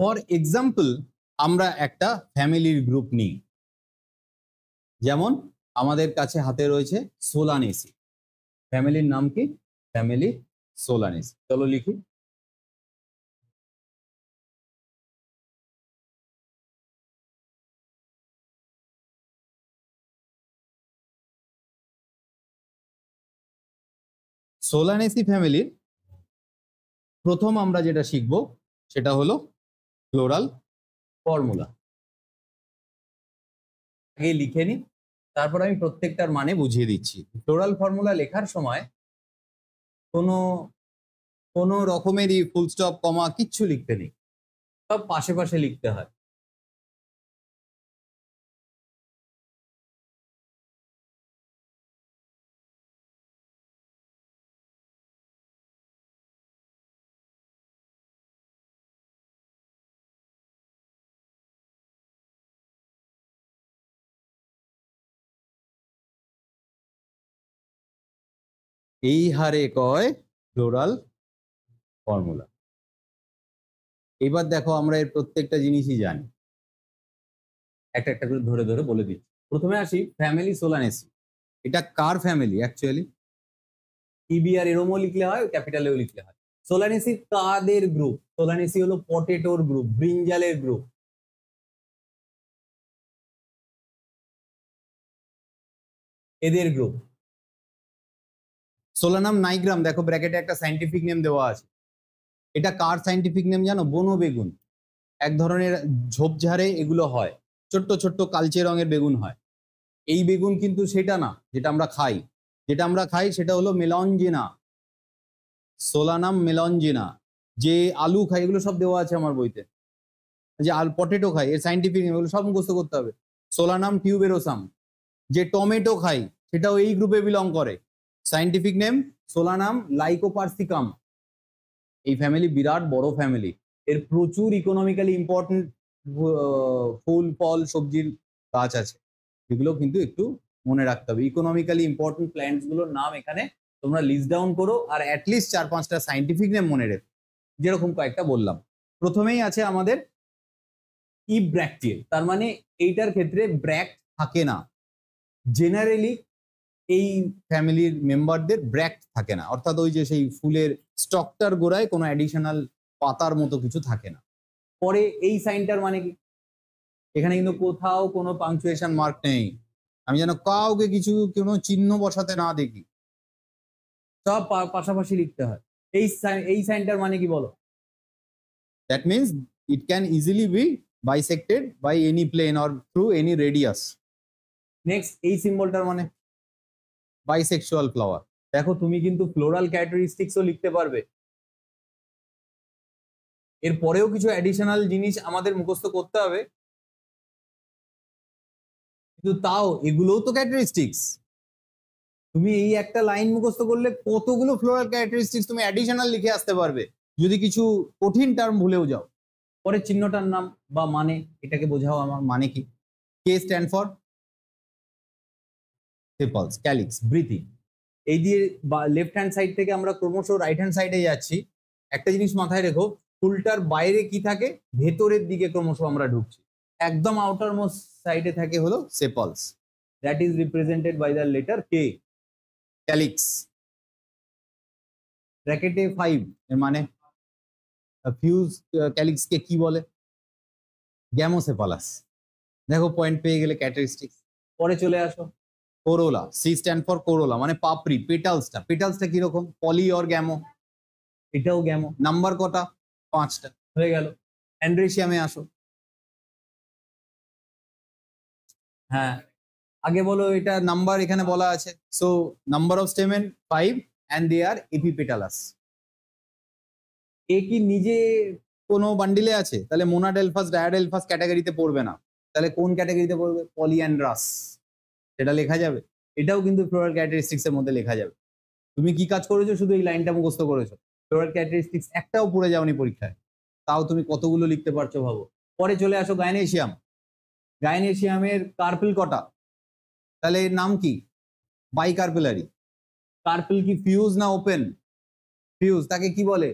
For example আমরা একটা ফ্যামিলির গ্রুপ নিই, যেমন আমাদের কাছে হাতে রয়েছে সোলানেসি। ফ্যামিলির নাম কি? Family Solanaceae. চলো লিখি। সোলানেসি ফ্যামিলির প্রথম আমরা যেটা শিখব সেটা হলো ফ্লোরাল ফর্মুলা। আগে লিখে নি, তারপর আমি প্রত্যেকটার মানে বুঝিয়ে দিচ্ছি। ফ্লোরাল ফর্মুলা লেখার সময় কোনো রকমেরই ফুল স্টপ কমা কিচ্ছু লিখতে নেই, সব পাশে পাশে লিখতে হয়। এই হারে কয় ফ্লোরাল ফর্মুলা। এবার দেখো আমরা এর প্রত্যেকটা জিনিসই জানি, একটা একটা করে ধরে ধরে বলে দিচ্ছি। প্রথমে আসি ফ্যামিলি সোলানেসি। এটা কার ফ্যামিলি অ্যাকচুয়ালি? ইবিআর এরমও লিখলে হয়, ক্যাপিটালেও লিখলে হয়। সোলানেসি কাদের গ্রুপ? সোলানেসি হলো পটেটোর গ্রুপ, ব্রিঞ্জালের গ্রুপ। এদের গ্রুপ। সোলানাম নাইগ্রাম, দেখো ব্র্যাকেটে একটা সায়েন্টিফিক নেম দেওয়া আছে। এটা কার সায়েন্টিফিক নেম জানো? বনো বেগুন। এক ধরনের ঝোপঝাড়ে এগুলো হয়, ছোট্ট ছোট্ট কালচে রঙের বেগুন হয়। এই বেগুন কিন্তু সেটা না যেটা আমরা খাই। যেটা আমরা খাই সেটা হলো মেলঞ্জিনা, সোলানাম মেলঞ্জিনা। যে আলু খাই, এগুলো সব দেওয়া আছে আমার বইতে। যে পটেটো খাই, এর সায়েন্টিফিক নেম এগুলো সব মুখস্থ করতে হবে। সোলানাম টিউবেরোসাম। যে টমেটো খাই সেটাও এই গ্রুপে বিলং করে, সায়েন্টিফিক নেম সোলানাম লাইকোপার্সিকাম। এই ফ্যামিলি বিরাট বড় ফ্যামিলি, এর প্রচুর ইকোনমিক্যালি ইম্পর্টেন্ট ফুল ফল সবজির গাছ আছে, এগুলো কিন্তু একটু মনে রাখতে হবে। ইকোনমিক্যালি ইম্পর্টেন্ট প্ল্যান্টস গুলোর নাম এখানে তোমরা লিস্ট ডাউন করো, আর অ্যাটলিস্ট 4-5টা সায়েন্টিফিক নেম মনে রেখো, যেরকম কয়েকটা বললাম। প্রথমেই আছে আমাদের ইব্র্যাকটিল, তার মানে এইটার ক্ষেত্রে ব্র্যাক থাকে না। জেনারেলি এই ফ্যামিলির মেম্বারদের ব্র্যাক থাকে না, অর্থাৎ ওই যে সেই ফুলের স্টকটার গোড়ায় কোনো অ্যাডিশনাল পাতার মতো কিছু থাকে না। পরে এই সাইনটার মানে কি? এখানে কিন্তু কোথাও কোনো পাংচুয়েশন মার্ক নেই, আমি যেন কাউকে কিছু কোনো চিহ্ন বসাতে না দেখি, সব পাশাপাশি লিখতে হয়। এই সাইনটার মানে কি বলো? That means it can easily B bisected by any plane or through any radius. Next এই সিম্বলটার মানে বাইসেক্সুয়াল ফ্লাওয়ার। দেখো তুমি কিন্তু ফ্লোরাল ক্যারেক্টারিস্টিক্সও লিখতে পারবে, এর পরেও কিছু অ্যাডিশনাল জিনিস আমাদের মুখস্থ করতে হবে, কিন্তু তাও এগুলোও তো ক্যারেক্টারিস্টিক্স। তুমি এই একটা লাইন মুখস্থ করলে কতগুলো ফ্লোরাল ক্যারেক্টারিস্টিক্স তুমি অ্যাডিশনাল লিখে আসতে পারবে যদি কিছু কঠিন টার্ম ভুলেও যাও। পরে চিহ্নটার নাম বা মানে, এটাকে বোঝাও আমার মানে কি? কে স্ট্যান্ড ফর সেপালস, ক্যালিক্স, ব্রিথিং। এই দিয়ে লেফট হ্যান্ড সাইড থেকে আমরা ক্রমশ রাইট হ্যান্ড সাইডে যাচ্ছি। একটা জিনিস মাথায় রেখো, ফুলটার বাইরে কি থাকে? ভেতরের দিকে ক্রমশ আমরা ঢুকছি। একদম আউটার মোস্ট সাইডে থাকে হলো sepals, that is represented by the letter K, calyx. ব্র্যাকেটে 5 এর মানে ফিউজ ক্যালিক্স কে কি বলে? গ্যামোসেফালাস। দেখো পয়েন্ট পেয়ে গেলে ক্যারেক্টারিস্টিক্স। পরে চলে আসো কোরোলা, সি স্ট্যান্ড ফর কোরোলা, মানে পাপড়ি, পেটালসটা। পেটালসটা কিরকম? পলি অর গ্যামো? এটাও গ্যামো। নাম্বার কটা? 5টা। হয়ে গেল। অ্যান্ড্রেসিয়ামে আসো। হ্যাঁ, আগে বলো এটা নাম্বার এখানে বলা আছে, so number of stamen 5 and they are epipetalous. এ কি নিজে কোনো বান্ডিলে আছে? তাহলে মোনাডেলফাস ডায়াডেলফাস ক্যাটাগরিতে পড়বে না, তাহলে কোন ক্যাটাগরিতে পড়বে? পলিঅ্যান্ড্রাস, সেটা লেখা যাবে। এটাও কিন্তু ফ্লোরাল ক্যারেক্টারিস্টিক্স এর মধ্যে লেখা যাবে। তুমি কি কাজ করেছো? শুধু এই লাইনটা মুখস্থ করেছো, ফ্লোরাল ক্যারেক্টারিস্টিক্স একটাও পড়ে যাওনি পরীক্ষায়, তাও তুমি কতগুলো লিখতে পারছো ভাবো। পরে চলে আসো গাইনেশিয়াম। গাইনেশিয়ামের কার্পেল কটা? তাহলে এর নাম কি? বাইকার্পেলারি। কার্পেল কি ফিউজ না ওপেন? ফিউজ। তাকে কি বলে?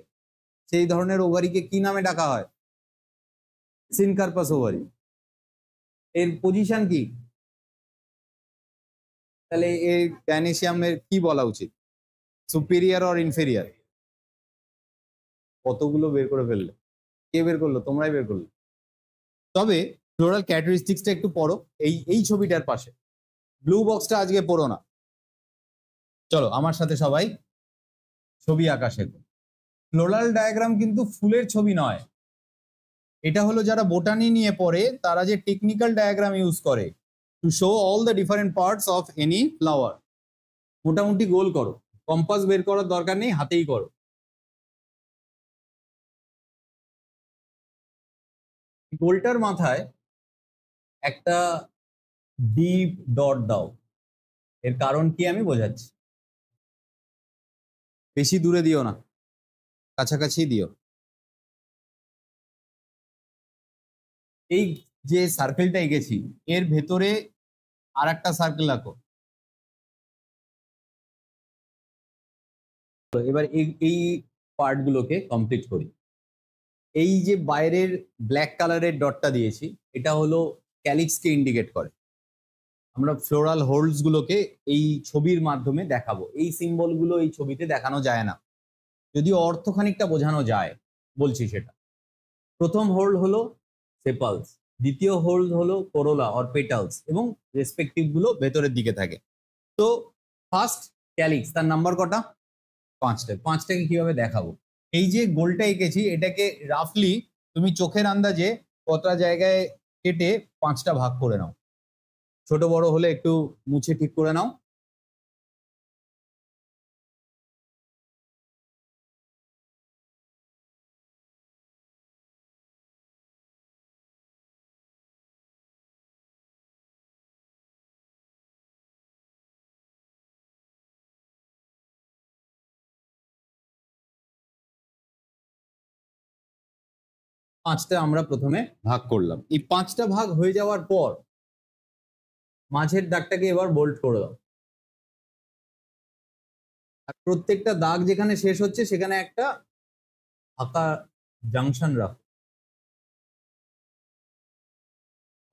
সেই ধরনের ওভারিকে কি নামে ডাকা হয়? সিনকার্পাস ওভারি। এর পজিশন কি? তাহলে এই গ্যানেসিয়ামের কি বলা উচিত, সুপিরিয়র অর ইনফেরিয়র? কতগুলো বের করে ফেললে, কে বের করলো? তোমরাই বের করলে। তবে ফ্লোরাল ক্যারেক্টারিস্টিক্সটা একটু পড়ো, এই ছবিটার পাশে। ব্লু বক্সটা আজকে পড়ো না। চলো আমার সাথে সবাই ছবি আঁকা শেখো। ফ্লোরাল ডায়াগ্রাম কিন্তু ফুলের ছবি নয়, এটা হলো যারা বোটানি নিয়ে পড়ে তারা যে টেকনিক্যাল ডায়াগ্রাম ইউজ করে to show all the different parts of any flower. মোটামুটি গোল করো, কম্পাস বের করার দরকার নেই, হাতেই করো। গোলটার মাথায় একটা ডিপ ডট দাও। এর কারণ কি আমি বোঝাচ্ছি। বেশি দূরে দিও না, কাছাকাছি দিও। এই যে সার্কেলটা এঁকেছি এর ভেতরে আর একটা সার্কেল আঁকো। এবার এই পার্ট গুলোকে কমপ্লিট করি। এই যে বাইরের ব্ল্যাক কালারের ডটটা দিয়েছি এটা হলো ক্যালিক্সকে ইন্ডিকেট করে। আমরা ফ্লোরাল হোল্ডস গুলোকে এই ছবির মাধ্যমে দেখাবো। এই সিম্বল গুলো এই ছবিতে দেখানো যায় না, যদিও অর্থ খানিকটা বোঝানো যায়, বলছি সেটা। প্রথম হোল্ড হলো সেপালস, দ্বিতীয় হোল্ড হলো করোলা অর পেটালস, এবং রেসপেক্টিভ গুলো ভেতরের দিকে থাকে। তো ফার্স্ট ক্যালিক্স, তার নাম্বার কটা? 5টা। 5টাকে কিভাবে দেখাবো? এই যে গোলটা এঁকেছি এটাকে রাফলি তুমি চোখের আন্দাজে কটা জায়গায় কেটে 5টা ভাগ করে নাও। ছোট বড় হলে একটু মুছে ঠিক করে নাও। পাঁচটা আমরা প্রথমে ভাগ করলাম। এই 5টা ভাগ হয়ে যাওয়ার পর মাঝের দাগটাকে এবার বোল্ড করে দাও। আর প্রত্যেকটা দাগ যেখানে শেষ হচ্ছে সেখানে একটা ফাঁকা জাংশন রাখো।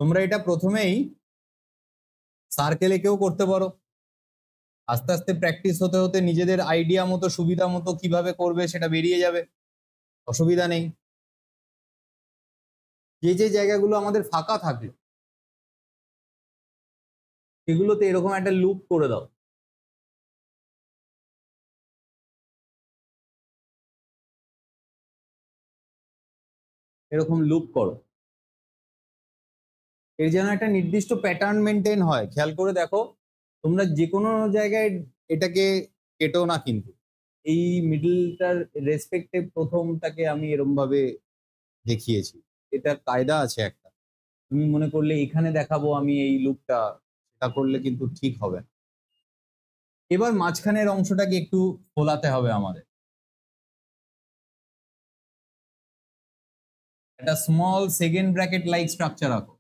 তোমরা এটা প্রথমেই সার্কেলে কেউ করতে পারো, আস্তে আস্তে প্র্যাকটিস হতে হতে নিজেদের আইডিয়া মতো সুবিধা মতো কিভাবে করবে সেটা বেরিয়ে যাবে, অসুবিধা নেই। যে যে জায়গাগুলো আমাদের ফাঁকা থাকলো সেগুলোতে এরকম একটা লুপ করে দাও। এরকম লুপ করো, এর যেন একটা নির্দিষ্ট প্যাটার্ন মেনটেন হয়। খেয়াল করে দেখো, তোমরা যে কোনো জায়গায় এটাকে কেটো না, কিন্তু এই মিডলটার রেসপেক্টে প্রথমটাকে আমি এরকম ভাবে দেখিয়েছি। এটা কায়দা আছে একটা। তুমি মনে করলে এখানে দেখাবো আমি এই লুকটা, সেটা করলে কিন্তু ঠিক হবে না। এবার মাঝখানের অংশটাকে একটু ফোলাতে হবে আমাদের। একটা small second bracket like structure রাখো।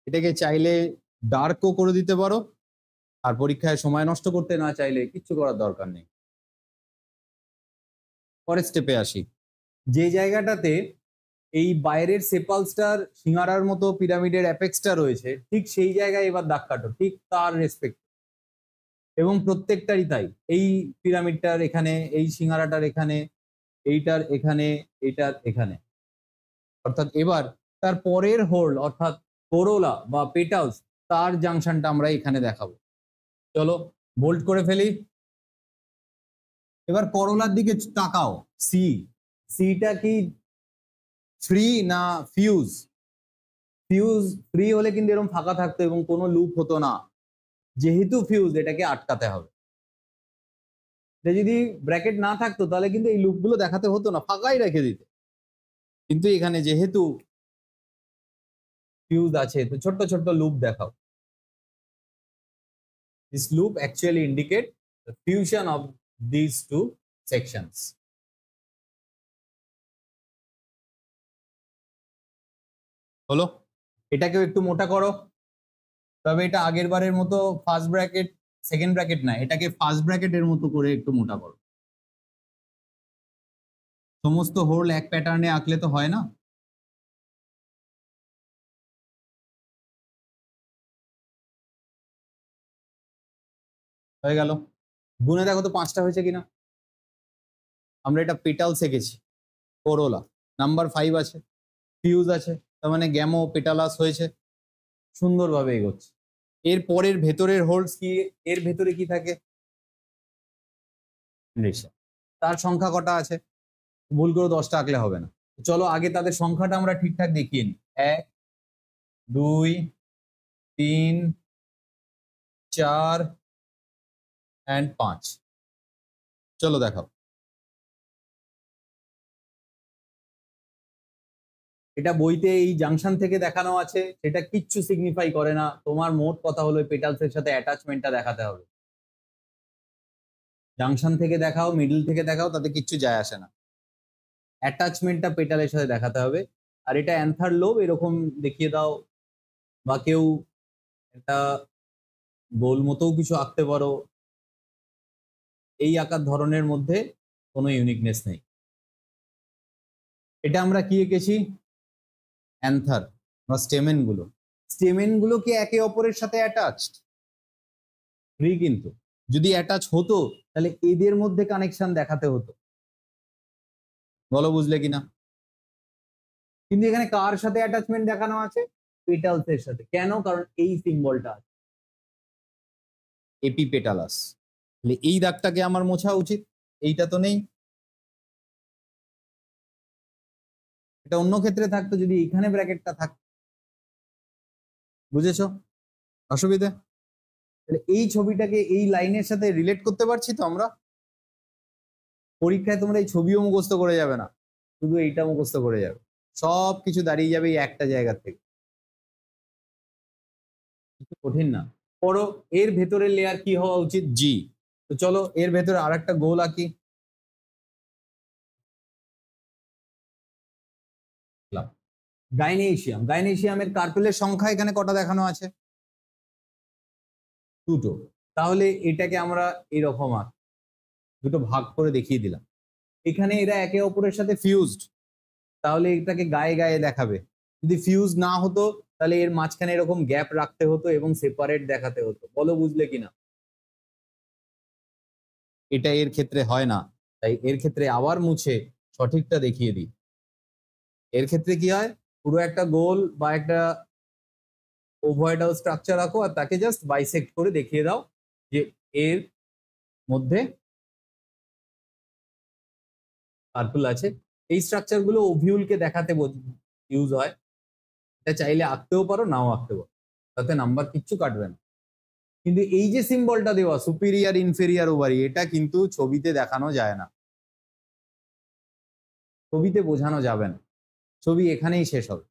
এটাকে চাইলে ডার্কও করে দিতে পারো, আর পরীক্ষায় সময় নষ্ট করতে না চাইলে কিচ্ছু করার দরকার নেই। পরের স্টেপে আসি। যে জায়গাটাতে এই বাইরের সেপালসটার সিঙ্গারার মতো পিরামিডের অ্যাপেক্সটা রয়েছে, ঠিক সেই জায়গায় এবার দাগ কাটো, ঠিক তার রেসপেক্ট। এবং প্রত্যেকটারই তাই, এই পিরামিডটার এখানে, এই সিঙ্গারাটার এখানে, এইটার এখানে, এইটার এখানে। অর্থাৎ এবার তার পরের হোল্ড অর্থাৎ কোরোলা বা পেটালস, তার জাংশনটা আমরা এখানে দেখাবো। চলো বোল্ড করে ফেলি। এবার করোলার দিকে তাকাও। সি, সিটা কি ফ্রি না ফিউজ? ফিউজ ফ্রি হলে কিন্তু এরকম ফাঁকা থাকতো এবং কোনো লুপ হতো না। যেহেতু ফিউজ, এটাকে আটকাতে হবে। এটা যদি ব্র্যাকেট না থাকতো তাহলে কিন্তু এই লুপগুলো দেখাতে হতো না, ফাঁকাই রেখে দিতে। কিন্তু এখানে যেহেতু ফিউজ আছে তো ছোট্ট ছোট্ট লুপ দেখাও। This loop actually indicate the fusion of this two sections. হলো? এটাকেও একটু মোটা করো, তবে এটা আগের বারের মতো ফার্স্ট ব্র্যাকেট সেকেন্ড ব্র্যাকেট না, এটাকে ফার্স্ট ব্র্যাকেটের মতো করে একটু মোটা করো। সমস্ত হোল এক প্যাটার্নে আঁকলে তো হয় না। হয়ে গেল। গুনে দেখো তো 5টা হয়েছে কিনা। আমরা এটা পেটাল শিখেছি, করোলা নাম্বার 5 আছে, ফিউজ আছে, তার মানে গ্যামো পেটালাস হয়েছে, সুন্দরভাবে এগোচ্ছে। এর পরের ভেতরের হোল্ডস কি, এর ভেতরে কি থাকে, রেশা। তার সংখ্যা কটা আছে, ভুল করে 10টা আঁকলে হবে না। চলো আগে তাদের সংখ্যাটা আমরা ঠিকঠাক দেখিয়ে নিই। 1 2 3 4 and 5। চলো দেখাও। এটা বইতে এই জাংশন থেকে দেখানো আছে, সেটা কিচ্ছু সিগনিফাই করে না। তোমার মোট কথা হলো পেটালস এর সাথে অ্যাটাচমেন্টটা দেখাতে হবে। জাংশন থেকে দেখাও, মিডল থেকে দেখাও, তাতে কিচ্ছু যায় আসে না, অ্যাটাচমেন্টটা পেটালের সাথে দেখাতে হবে। আর এটা অ্যান্থার লোব এরকম দেখিয়ে দাও, বা কেউ একটা গোল মতোও কিছু আঁকতে পারো। এই আঁকার ধরনের মধ্যে কোনো ইউনিকনেস নেই। এটা আমরা কি এঁকেছি, অ্যান্থার বা স্টেমেন গুলো। স্টেমেন গুলো কি একে অপরের সাথে অ্যাটাচড? ফ্রি, কিন্তু যদি অ্যাটাচ হতো তাহলে এদের মধ্যে কানেকশন দেখাতে হতো। বলো বুঝলে কিনা। কিন্তু এখানে কার সাথে অ্যাটাচমেন্ট দেখানো আছে, পেটালস এর সাথে। কেন? কারণ এই সিম্বলটা আছে, এপিপেটালাস। তাহলে এই দাগটাকে আমার মোছা উচিত, এইটা তো নেই। এটা অন্য ক্ষেত্রে থাকতো, যদি এখানে ব্র্যাকেটটা থাকতো। বুঝেছো অসুবিধে? তাহলে এই ছবিটাকে এই লাইনের সাথে রিলেট করতে পারছি তো আমরা। পরীক্ষায় তোমরা এই ছবিও মুখস্থ করে যাবে না, শুধু এইটা মুখস্থ করে যাবে, সব কিছু দাঁড়িয়ে যাবে এই একটা জায়গা থেকে। কিছু কঠিন না। পড়ো, এর ভেতরের লেয়ার কি হওয়া উচিত, জি। তো চলো এর ভেতরে আর একটা গোল আঁকি। গাইনেশিয়াম, গাইনেশিয়ামের কার্পেলের সংখ্যা এখানে কটা দেখানো আছে, দুটো। তাহলে এটাকে আমরা এরকম আঁকি, দুটো ভাগ করে দেখিয়ে দিলাম। এখানে এরা একে অপরের সাথে ফিউজড, তাহলে এটাকে গায়ে গায়ে দেখাবে। যদি ফিউজ না হতো তাহলে এর মাঝখানে এরকম গ্যাপ রাখতে হতো এবং সেপারেট দেখাতে হতো। বলো বুঝলে কিনা। এটা এর ক্ষেত্রে হয় না, তাই এর ক্ষেত্রে আবার মুছে সঠিকটা দেখিয়ে দিই। এর ক্ষেত্রে কি হয়, পুরো একটা গোল বা একটা ওভয়েডাল স্ট্রাকচার রাখো আর তাকে জাস্ট বাইসেক্ট করে দেখিয়ে দাও যে এর মধ্যে সার্কেল আছে। এই স্ট্রাকচার গুলো ওভিউলকে দেখাতে ইউজ হয়। এটা চাইলে আঁকতেও পারো, নাও আঁকতে পারো, তাতে নাম্বার কিচ্ছু কাটবে না। কিন্তু এই যে সিম্বলটা দেওয়া সুপিরিয়ার ইনফেরিয়ার ওভারি, এটা কিন্তু ছবিতে দেখানো যায় না, ছবিতে বোঝানো যাবে না, ছবি এখানেই শেষ হবে।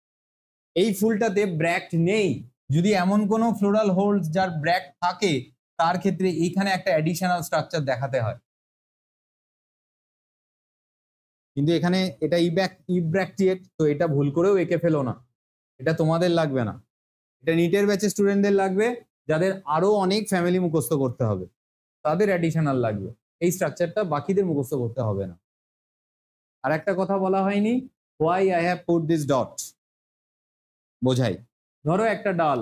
এই ফুলটাতে ব্র্যাক্ট নেই। যদি এমন কোনো ফ্লোরাল হোল্ড যার ব্র্যাক্ট থাকে, তার ক্ষেত্রে এইখানে একটা অ্যাডিশনাল স্ট্রাকচার দেখাতে হয়। কিন্তু এখানে এটা ইব্র্যাক্টিয়েট, তো এটা ভুল করেও এঁকে ফেলো না, এটা তোমাদের লাগবে না, এটা নিটের ব্যাচের স্টুডেন্টদের লাগবে, যাদের আরো অনেক ফ্যামিলি মুখস্থ করতে হবে, তাদের অ্যাডিশনাল লাগবে। এই স্ট্রাকচারটা বাকিদের মুখস্থ করতে হবে না। আর একটা কথা বলা হয়নি, why I have put this dot, বোঝাই। ধরো একটা ডাল,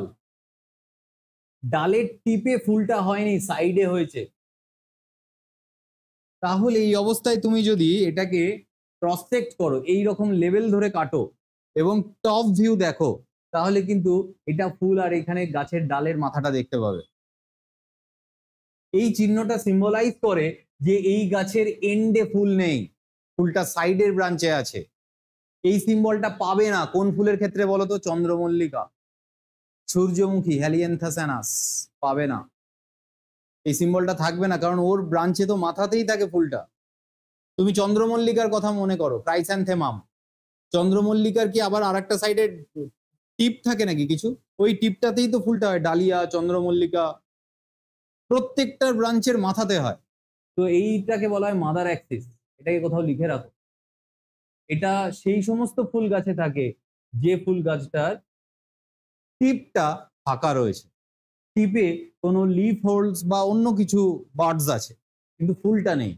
ডালের টিপে ফুলটা হয়নি, সাইডে হয়েছে, তাহলে এই অবস্থায় তুমি যদি এটাকে ক্রস সেক্ট করো, এই রকম লেভেল ধরে কাটো এবং টপ ভিউ দেখো, তাহলে কিন্তু এটা ফুল আর এখানে গাছের ডালের মাথাটা দেখতে পাবে। এই চিহ্নটা সিম্বলাইজ করে যে এই গাছের এন্ডে ফুল নেই, ফুলটা সাইডের ব্রাঞ্চে আছে। এই সিম্বলটা পাবে না কোন ফুলের ক্ষেত্রে বলো তো, চন্দ্রমল্লিকা, সূর্যমুখী, হ্যালিয়েন্থাসেনাস, পাবে না। এই সিম্বলটা থাকবে না, কারণ ওর ব্রাঞ্চে তো মাথাতেই থাকে ফুলটা। তুমি চন্দ্রমল্লিকার কথা মনে করো, ক্রাইস্যান্থেমাম, চন্দ্রমল্লিকার কি আবার আর একটা সাইডে টিপ থাকে নাকি কিছু? ওই টিপটাতেই তো ফুলটা হয়। ডালিয়া, চন্দ্রমল্লিকা, প্রত্যেকটার ব্রাঞ্চের মাথাতে হয়। তো এইটাকে বলা হয় মাদার অ্যাক্সিস, এটাকে কোথাও লিখে রাখো। এটা সেই সমস্ত ফুল গাছে থাকে যে ফুল গাছটার টিপটা ফাঁকা রয়েছে, টিপে কোনো লিফ হোলস বা অন্য কিছু বার্ডস আছে কিন্তু ফুলটা নেই।